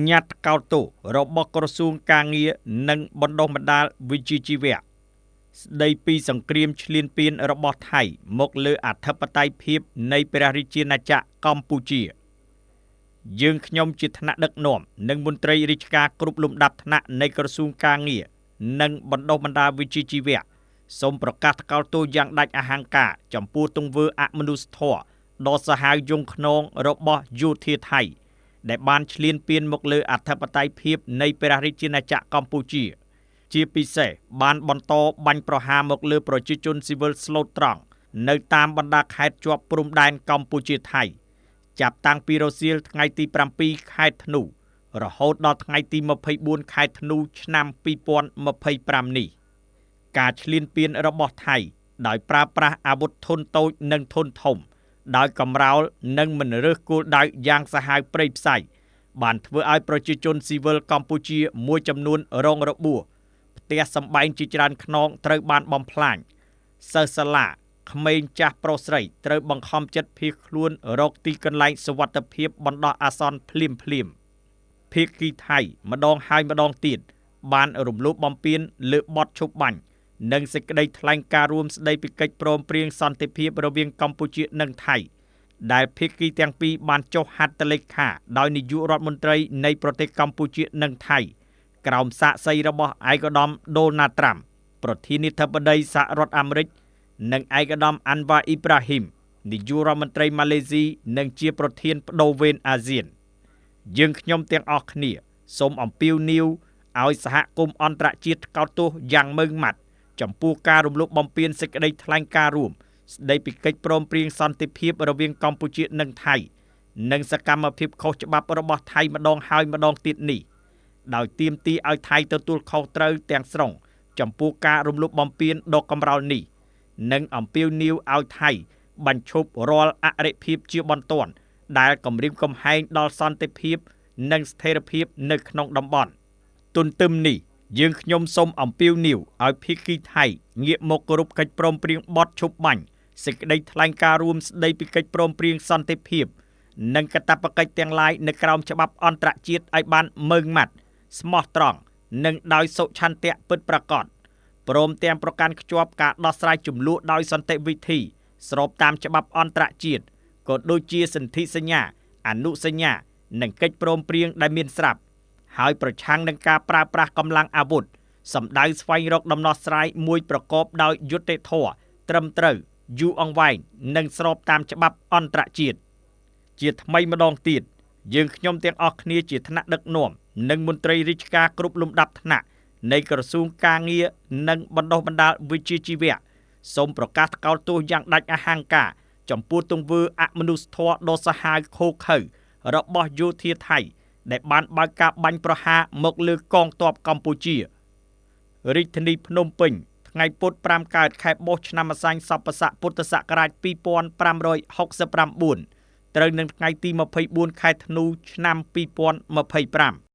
ញ៉ាត់កោតទោសរបស់ក្រសួងការងារនិងបណ្ដុះបណ្ដាលវិជ្ជាជីវៈស្ដីពីសង្គ្រាមឈ្លានពានរបស់ថៃមកលើអធិបតេយ្យភាពនៃព្រះរាជាណាចក្រកម្ពុជាយើងខ្ញុំជាថ្នាក់ដឹកនាំនិងមន្ត្រីរាជការគ្រប់លំដាប់ថ្នាក់នៃក្រសួងការងារនិងបណ្ដុះបណ្ដាលវិជ្ជាជីវៈសូមប្រកាសថ្កោលទោសយ៉ាងដាច់អហង្ការចំពោះទង្វើអមនុស្សធម៌ដ៏សាហាវយង់ឃ្នងរបស់យោធាថៃដែលបានឈ្លានពានមកលើអធិបតេយ្យភាពនៃព្រះរាជាណាចក្រកម្ពុជាជាពិសេសបានបន្តបាញ់ប្រហារមកលើប្រជាជនស៊ីវិលស្លូតត្រង់នៅតាមបណ្ដាខេត្តជាប់ព្រំដែនកម្ពុជាថៃចាប់តាំងពីរសៀលថ្ងៃទី7ខែធ្នូរហូតដល់ថ្ងៃទី24ខែធ្នូឆ្នាំ2025នេះការឈ្លានពានរបស់ថៃដោយប្រើប្រាស់អាវុធធុនតូចនិងធុនធំដោយកំរោលនិងមិនរើសគោលដៅយ៉ាងសាហាវព្រៃផ្សៃបានធ្វើឲ្យប្រជាជនស៊ីវិលកម្ពុជាមួយចំនួនរងរបួសផ្ទះសម្បែងជាច្រើនខ្នងត្រូវបានបំផ្លាញសិស្សសាលាក្មេងចាស់ប្រុសស្រីត្រូវបង្ខំចិត្តភៀសខ្លួនរកទីកន្លែងសុវត្ថិភាពបណ្ដោះអាសន្នភ្លាមភាគីថៃម្ដងហើយម្ដងទៀតបានរំលោភបំពានលើបទឈប់បាញ់និងសេចក្តីថ្លែងការណ៍រួមស្តីពីកិច្ចព្រមព្រៀងសន្តិភាពរវាងកម្ពុជានិងថៃដែលភាគីទាំងពីរបានចុះហត្ថលេខាដោយនាយករដ្ឋមន្ត្រីនៃប្រទេសកម្ពុជានិងថៃក្រោមសាក្សីរបស់ឯកឧត្តមដូណាល់ត្រាំប្រធានាធិបតីសហរដ្ឋអាមេរិកនិងឯកឧត្តមអាន់វ៉ាអ៊ីប្រាហ៊ីមនាយករដ្ឋមន្ត្រីម៉ាឡេស៊ីនិងជាប្រធានបដូវវេនអាស៊ានយើងខ្ញុំទាំងអស់គ្នាសូមអំពាវនាវឲ្យសហគមន៍អន្តរជាតិថ្កោលទោសយ៉ាងម៉ឺងម៉ាត់ចំពោះការរំលោភបំពានសេចក្តីថ្លែងការណ៍រួមស្តីពីកិច្ចព្រមព្រៀងសន្តិភាពរវាងកម្ពុជានិងថៃនិងសកម្មភាពខុសច្បាប់របស់ថៃម្ដងហើយម្ដងទៀតនេះដោយទាមទារឲ្យថៃទទួលខុសត្រូវទាំងស្រុងចំពោះការរំលោភបំពានដ៏កម្រោលនេះនិងអំពាវនាវឲ្យថៃបញ្ឈប់រាល់អរិភាពជាបន្ទាន់ដែលគំរាមកំហែងដល់សន្តិភាពនិងស្ថិរភាពនៅក្នុងតំបន់ទន្ទឹមនេះយើងខ្ញុំសូមអំពាវនាវឲ្យភាគីថៃងាកមកគោរពកិច្ចព្រមព្រៀងបទឈប់បាញ់សេចក្តីថ្លែងការណ៍រួមស្តីពីកិច្ចព្រមព្រៀងសន្តិភាពនិងកាតព្វកិច្ចទាំងឡាយនៅក្រោមច្បាប់អន្តរជាតិឲ្យបានម៉ឺងម៉ាត់ស្មោះត្រង់និងដោយសុឆន្ទៈពិតប្រាកដព្រមទាំងប្រកាន់ខ្ជាប់ការដោះស្រាយជម្លោះដោយសន្តិវិធីស្របតាមច្បាប់អន្តរជាតិក៏ដូចជាសន្ធិសញ្ញាអនុសញ្ញានិងកិច្ចព្រមព្រៀងដែលមានស្រាប់ហើយប្រឆាំងនឹងការប្រើប្រាស់កម្លាំងអាវុធសម្ដៅស្វែងរកដំណោះស្រាយមួយប្រកបដោយយុត្តិធម៌ត្រឹមត្រូវយូរអង្វែងនិងស្របតាមច្បាប់អន្តរជាតិជាថ្មីម្ដងទៀតយើងខ្ញុំទាំងអស់គ្នាជាថ្នាក់ដឹកនាំនិងមន្ត្រីរាជការគ្រប់លំដាប់ថ្នាក់នៃក្រសួងការងារនិងបណ្ដុះបណ្ដាលវិជ្ជាជីវៈសូមប្រកាសថ្កោលទោសយ៉ាងដាច់អហង្ការចំពោះទង្វើអមនុស្សធម៌ដ៏សាហាវឃោរឃៅរបស់យោធាថៃដែលបានបើកការបាញ់ប្រហារមកលើកងទ័ពកម្ពុជារាជធានីភ្នំពេញថ្ងៃពុធ5កើតខែបុស្សឆ្នាំម្សាញ់សប្បស័កពុទ្ធសករាជ2569ត្រូវនឹងថ្ងៃទី24ខែធ្នូឆ្នាំ2025